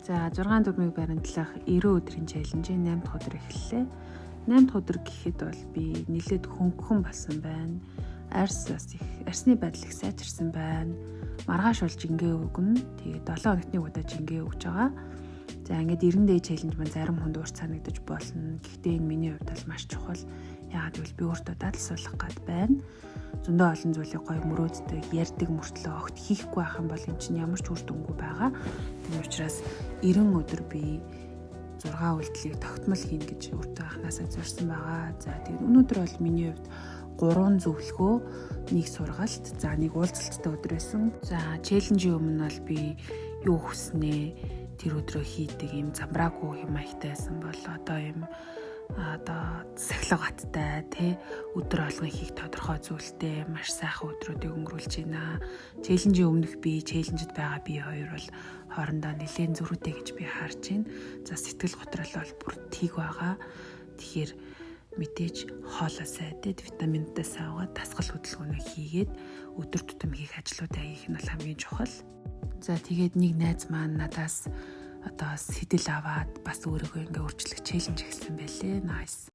За 6 дүрмийг баримтлах 90 өдрийн челленжийн 8 дахь өдөр эхэллээ. 8 дахь өдөр гэхэд бол би нэлээд хөнгөн болсон байна. Арсны байдал их сайжирсан байна. Маргааш бол жингээ өгнө. Тэгээд 7 хоногтны удаа жингээ өгж байгаа. За ингээд 90 day челленж маань зарим хүнд урт санагдаж болно. Гэхдээ энэ миний хувьд бол маш чухал. Яагаад гэвэл би өөртөө дадлсуулах гад байна. Зөндөө олон зүйлийг гоё мөрөөддөг, ярьдаг мөртлөө огт хийхгүй байх юм бол эн чинь ямар ч үр дүнгүй байгаа. Тийм учраас 90 өдөр би 6 үйлдэлийг тогтмол хийнэ гэж өөртөө анханасаа зорьсон байгаа. За тэгээд өнөөдөр бол миний хувьд 3 зөвлөгөө, нэг сургалт, за нэг уулзалттай өдөр байсан. За челленжийн өмнө бол би юу хүснэ тэр өдрөө хийдэг юм замбраагүй юм аягтайсан бол одоо сахилгаттай тий өдөр болгон хийх тодорхой зүйлтэй маш сайхан өдрүүдийг өнгөрүүлж байна. Челленжийн өмнөх би челленжид байгаа би хоёр бол хоорондоо нэлээд зөрүүтэй гэж би харж байна. За сэтгэл готрол бол бүр тийг байгаа. Тэгэхээр мэдээж хоолоосаа тий витаминтай савгаад дасгал хөдөлгөөнөө хийгээд өдөр тутам хийх ажлуудаа хийх нь бол хамгийн чухал. За тэгээд нэг найз маань надаас одоо сэтэл аваад бас өөрийгөө ингээ өөрчлөх челленж хийсэн байлээ. Nice.